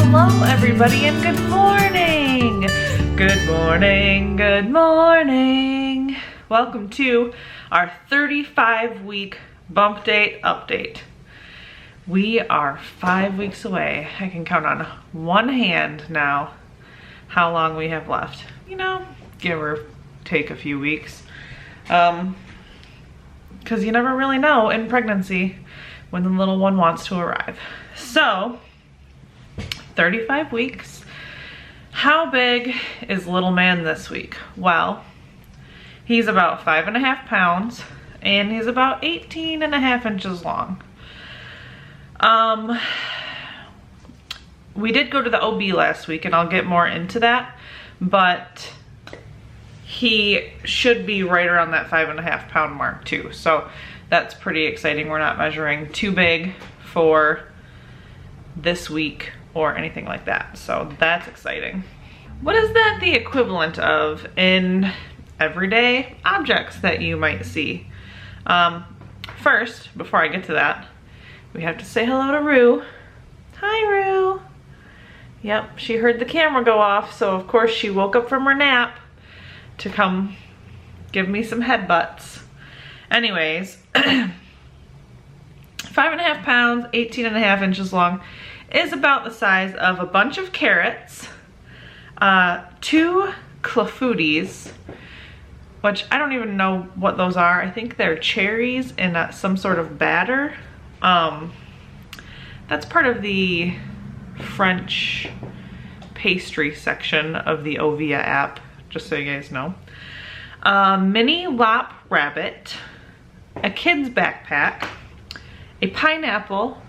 hello everybody, and good morning. Good morning, good morning. Welcome to our 35-week bump date update. We are 5 weeks away. I can count on one hand now how long we have left. You know, give or take a few weeks. Because you never really know in pregnancy when the little one wants to arrive. So, 35 weeks. How big is little man this week? Well, he's about 5.5 pounds and he's about 18.5 inches long. We did go to the OB last week and I'll get more into that, but he should be right around that 5.5 pound mark too. So that's pretty exciting. We're not measuring too big for this week or anything like that. So that's exciting. What is that the equivalent of in everyday objects that you might see? First, before I get to that, we have to say hello to Rue. Hi, Rue. Yep, she heard the camera go off, so of course she woke up from her nap to come give me some headbutts. Anyways, 5.5 pounds, 18.5 inches long, is about the size of a bunch of carrots, 2 clafoutis, which I don't even know what those are. I think they're cherries in some sort of batter. That's part of the French pastry section of the Ovia app, just so you guys know. Mini Lop rabbit, a kid's backpack, a pineapple,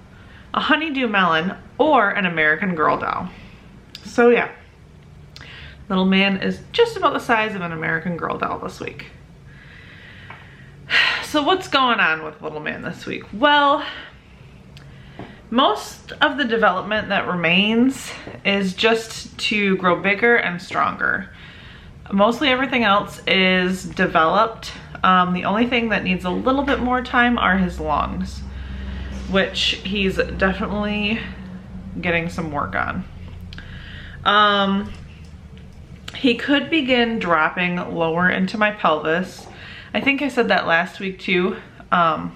a honeydew melon, or an American Girl doll. So yeah, little man is just about the size of an American Girl doll this week. So what's going on with little man this week? Well, most of the development that remains is just to grow bigger and stronger. Mostly everything else is developed. The only thing that needs a little bit more time are his lungs, which he's definitely getting some work on. He could begin dropping lower into my pelvis. I think I said that last week too. I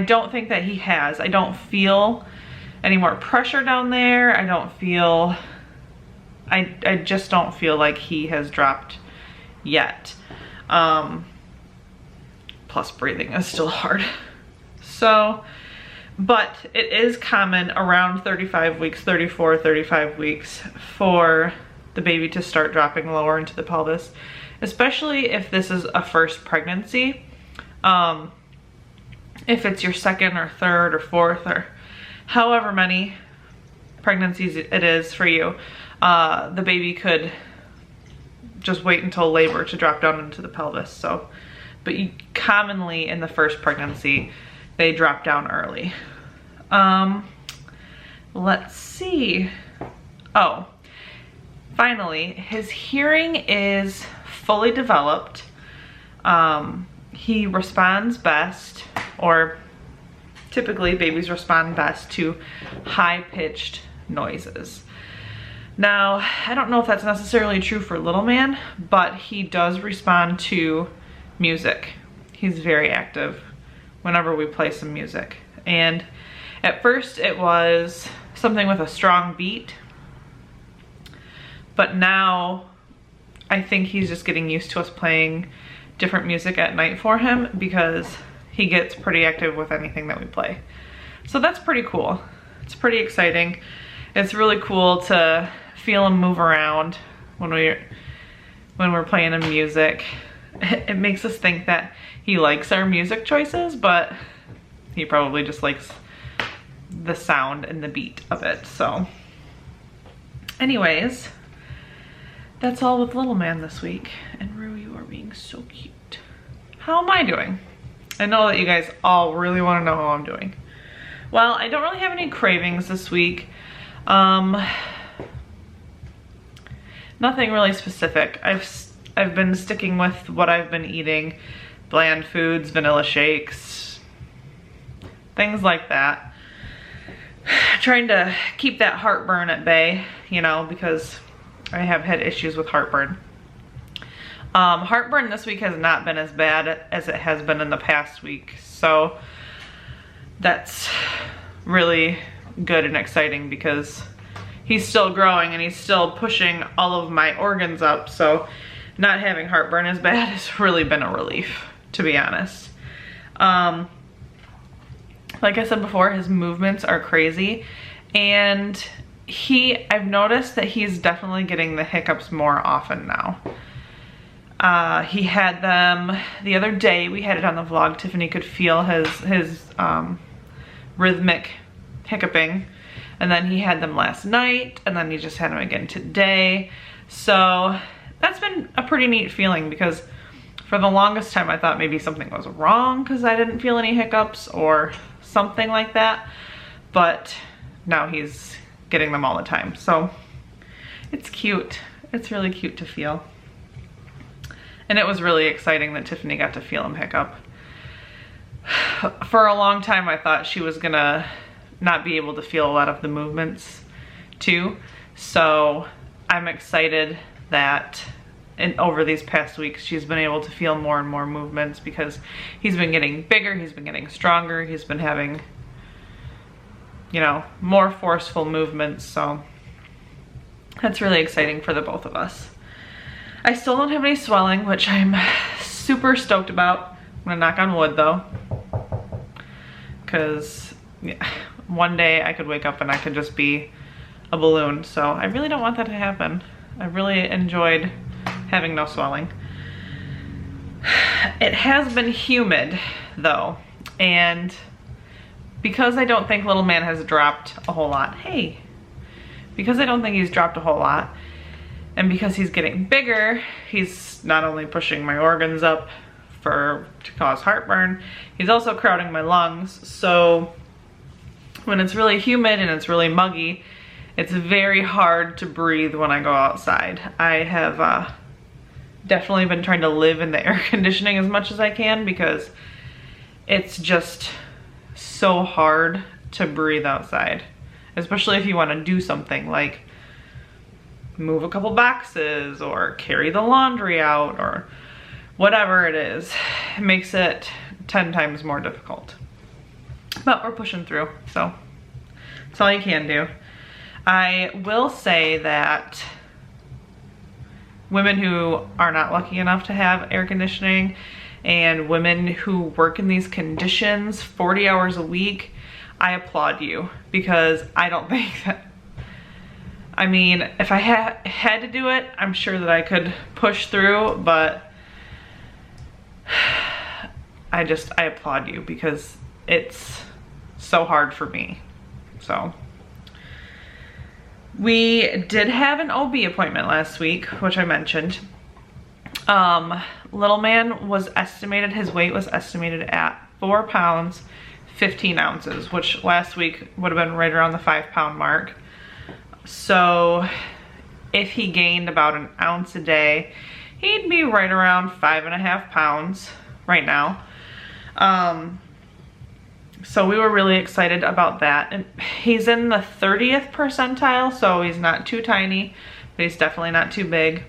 don't think that he has. I don't feel any more pressure down there. I just don't feel like he has dropped yet. Plus breathing is still hard. So, but it is common around 35 weeks, 34, 35 weeks for the baby to start dropping lower into the pelvis, especially if this is a first pregnancy. If it's your second or third or fourth or however many pregnancies it is for you, the baby could just wait until labor to drop down into the pelvis. So, but commonly in the first pregnancy, they drop down early. Let's see. Oh, finally, his hearing is fully developed. He responds best, or typically babies respond best to high-pitched noises. Now, I don't know if that's necessarily true for little man, but he does respond to music. He's very active whenever we play some music. And at first it was something with a strong beat, but now I think he's just getting used to us playing different music at night for him because he gets pretty active with anything that we play. So that's pretty cool. It's pretty exciting. It's really cool to feel him move around when we're playing him music. It makes us think that he likes our music choices, but he probably just likes the sound and the beat of it. So anyways, that's all with little man this week. And Rue, you are being so cute. How am I doing? I know that you guys all really want to know how I'm doing. Well, I don't really have any cravings this week. Nothing really specific. I've been sticking with what I've been eating. Bland foods, vanilla shakes, things like that. trying to keep that heartburn at bay, you know, because I have had issues with heartburn. Heartburn this week has not been as bad as it has been in the past week, so that's really good and exciting because he's still growing and he's still pushing all of my organs up, so not having heartburn as bad has really been a relief, to be honest. Like I said before, his movements are crazy, and I've noticed that he's definitely getting the hiccups more often now. He had them the other day. We had it on the vlog. Tiffany could feel his rhythmic hiccuping, and then he had them last night, and then he just had them again today. So that's been a pretty neat feeling, because for the longest time I thought maybe something was wrong because I didn't feel any hiccups or something like that, but now he's getting them all the time. So it's cute. It's really cute to feel. And it was really exciting that Tiffany got to feel him hiccup. For a long time I thought she was gonna not be able to feel a lot of the movements too. So I'm excited that over these past weeks she's been able to feel more and more movements, because he's been getting bigger, he's been getting stronger, he's been having, you know, more forceful movements. So that's really exciting for the both of us. I still don't have any swelling, which I'm super stoked about. I'm gonna knock on wood though, because yeah, one day I could wake up and I could just be a balloon. So I really don't want that to happen. I really enjoyed having no swelling. It has been humid though, and because I don't think little man has dropped a whole lot, because I don't think he's dropped a whole lot, and because he's getting bigger, he's not only pushing my organs up to cause heartburn, he's also crowding my lungs. So when it's really humid and it's really muggy, it's very hard to breathe when I go outside. I have definitely been trying to live in the air conditioning as much as I can, because it's just so hard to breathe outside, especially if you want to do something like move a couple boxes or carry the laundry out or whatever it is. It makes it 10 times more difficult, but we're pushing through, so that's all you can do. I will say that women who are not lucky enough to have air conditioning, and women who work in these conditions 40 hours a week, I applaud you, because I don't think that, I mean, if I had to do it, I'm sure that I could push through, but I applaud you, because it's so hard for me. So we did have an OB appointment last week, which I mentioned. Little man was estimated, his weight was estimated at 4 pounds, 15 ounces, which last week would have been right around the 5 pound mark. So if he gained about an ounce a day, he'd be right around 5.5 pounds right now. So we were really excited about that. And he's in the 30th percentile, so he's not too tiny, but he's definitely not too big.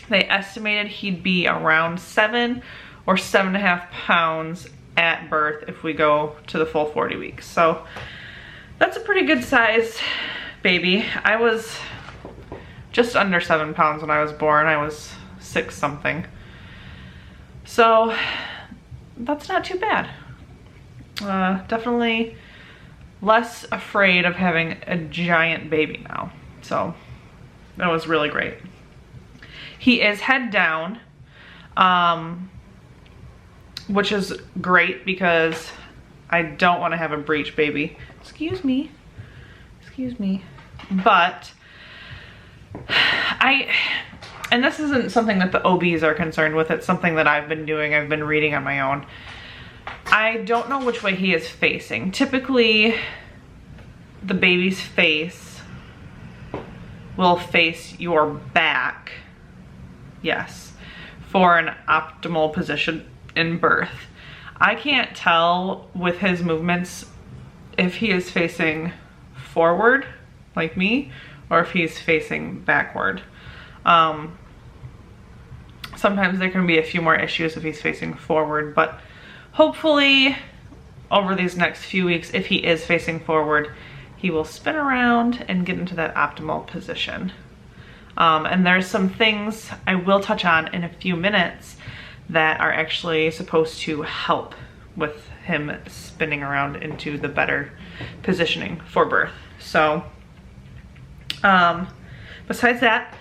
They estimated he'd be around 7 or 7.5 pounds at birth if we go to the full 40 weeks. So that's a pretty good size baby. I was just under 7 pounds when I was born. I was 6 something. So that's not too bad. Definitely less afraid of having a giant baby now. So that was really great. He is head down, which is great because I don't want to have a breech baby. Excuse me. But and this isn't something that the OBs are concerned with. It's something that I've been doing. I've been reading on my own. I don't know which way he is facing. Typically, the baby's face will face your back, yes, for an optimal position in birth. I can't tell with his movements if he is facing forward, like me, or if he's facing backward. Sometimes there can be a few more issues if he's facing forward, but hopefully over these next few weeks, if he is facing forward, he will spin around and get into that optimal position. And there's some things I will touch on in a few minutes that are actually supposed to help with him spinning around into the better positioning for birth. So, besides that,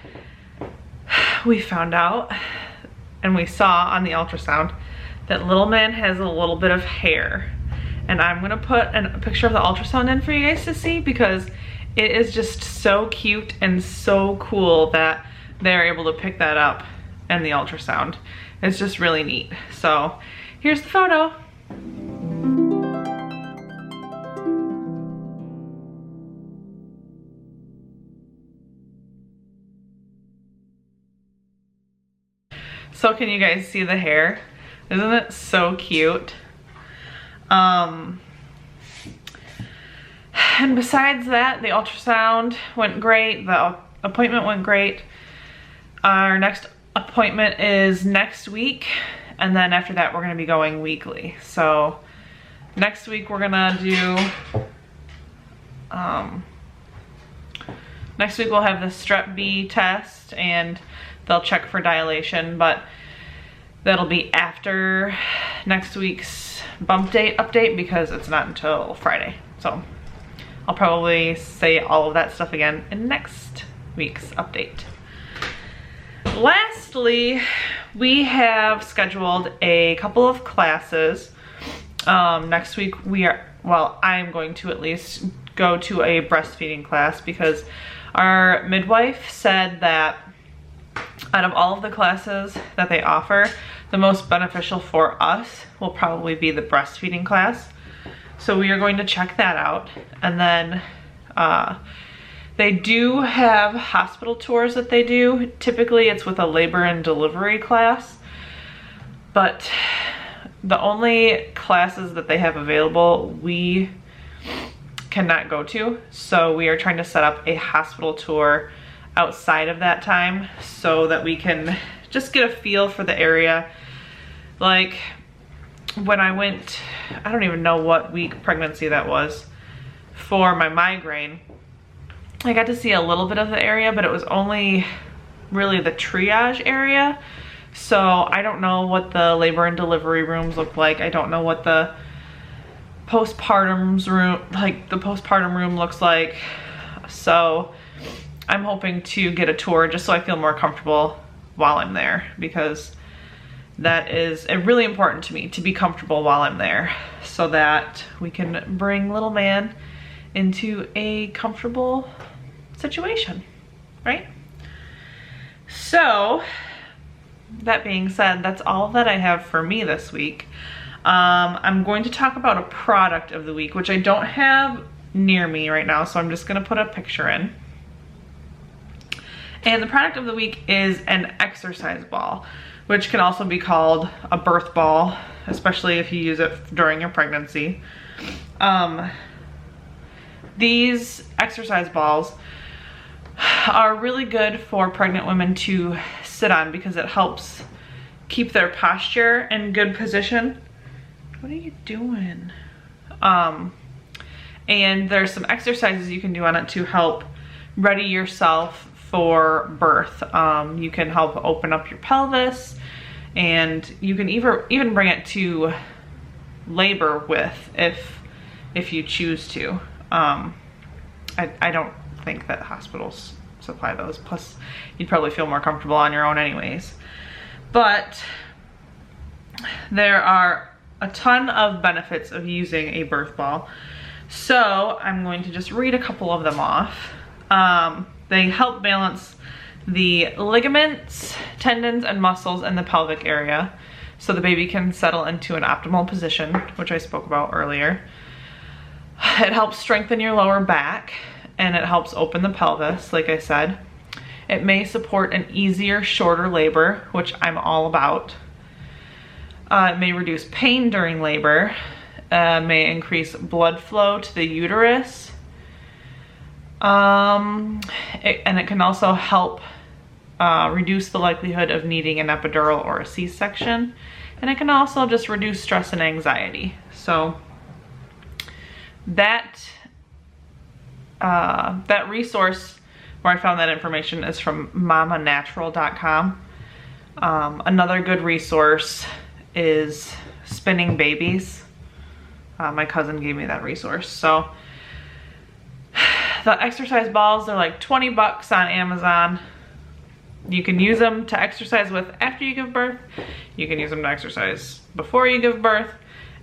we found out and we saw on the ultrasound that little man has a little bit of hair. And I'm gonna put a picture of the ultrasound in for you guys to see, because it is just so cute and so cool that they're able to pick that up in the ultrasound. It's just really neat. So here's the photo. So can you guys see the hair? Isn't it so cute? And besides that, the ultrasound went great. The appointment went great. Our next appointment is next week. And then after that, we're gonna be going weekly. So next week we're gonna do, next week we'll have the Strep B test and they'll check for dilation, but that'll be after next week's Bumpdate update because it's not until Friday. So I'll probably say all of that stuff again in next week's update. Lastly, we have scheduled a couple of classes. Next week I'm going to at least go to a breastfeeding class because our midwife said that out of all of the classes that they offer, the most beneficial for us will probably be the breastfeeding class. So we are going to check that out. And then they do have hospital tours that they do. Typically it's with a labor and delivery class, but the only classes that they have available we cannot go to. So we are trying to set up a hospital tour outside of that time so that we can just get a feel for the area. Like when I went, I don't even know what week pregnancy that was, for my migraine, I got to see a little bit of the area, but it was only really the triage area. So I don't know what the labor and delivery rooms look like. I don't know what the postpartum room looks like. So I'm hoping to get a tour just so I feel more comfortable while I'm there, because that is really important to me, to be comfortable while I'm there so that we can bring little man into a comfortable situation, right? So that being said, that's all that I have for me this week. I'm going to talk about a product of the week, which I don't have near me right now, so I'm just gonna put a picture in. And the product of the week is an exercise ball, which can also be called a birth ball, especially if you use it during your pregnancy. These exercise balls are really good for pregnant women to sit on because it helps keep their posture in good position. What are you doing? And there's some exercises you can do on it to help ready yourself for birth. You can help open up your pelvis, and you can even bring it to labor with if you choose to. I don't think that hospitals supply those. Plus, you'd probably feel more comfortable on your own anyways. But there are a ton of benefits of using a birth ball. So I'm going to just read a couple of them off. They help balance the ligaments, tendons, and muscles in the pelvic area so the baby can settle into an optimal position, which I spoke about earlier. It helps strengthen your lower back, and it helps open the pelvis, like I said. It may support an easier, shorter labor, which I'm all about. It may reduce pain during labor, may increase blood flow to the uterus, And it can also help reduce the likelihood of needing an epidural or a C-section. And it can also just reduce stress and anxiety. So that resource where I found that information is from mamanatural.com. Another good resource is Spinning Babies. My cousin gave me that resource. So the exercise balls, they're like 20 bucks on Amazon. You can use them to exercise with after you give birth. You can use them to exercise before you give birth,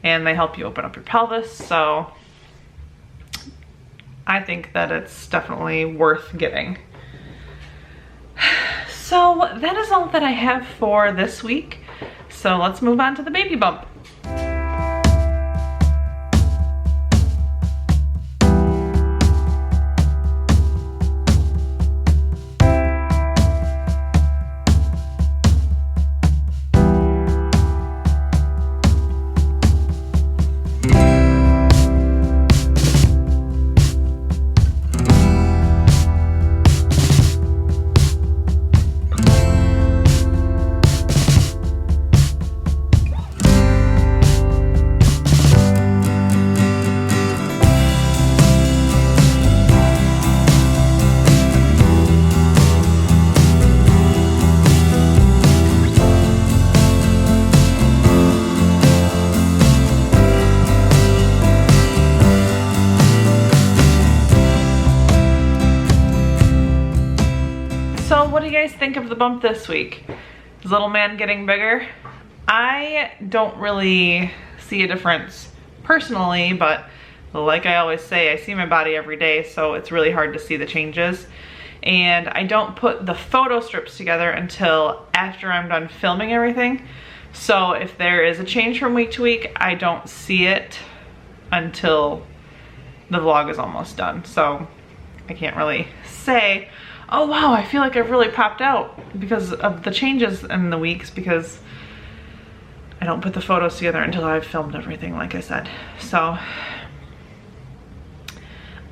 and they help you open up your pelvis. So I think that it's definitely worth getting. So that is all that I have for this week. So let's move on to the baby bump. So what do you guys think of the bump this week? Is little man getting bigger? I don't really see a difference personally, but like I always say, I see my body every day, so it's really hard to see the changes. And I don't put the photo strips together until after I'm done filming everything. So if there is a change from week to week, I don't see it until the vlog is almost done. So I can't really say, oh wow, I feel like I've really popped out because of the changes in the weeks, because I don't put the photos together until I've filmed everything, like I said. So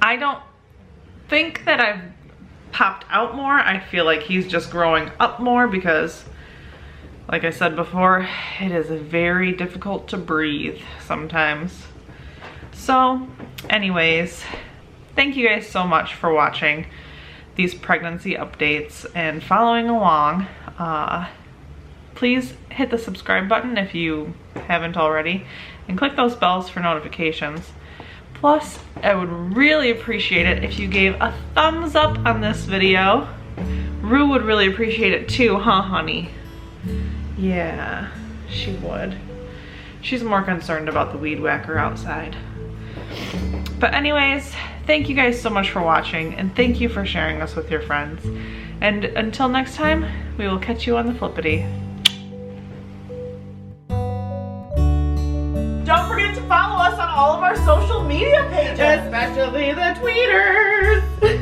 I don't think that I've popped out more. I feel like he's just growing up more because, like I said before, it is very difficult to breathe sometimes. So anyways, thank you guys so much for watching these pregnancy updates and following along. Please hit the subscribe button if you haven't already, and click those bells for notifications. Plus, I would really appreciate it if you gave a thumbs up on this video. Rue would really appreciate it too, huh, honey? Yeah, she would. She's more concerned about the weed whacker outside. But anyways, thank you guys so much for watching, and thank you for sharing us with your friends. And until next time, we will catch you on the flippity. Don't forget to follow us on all of our social media pages, especially the tweeters.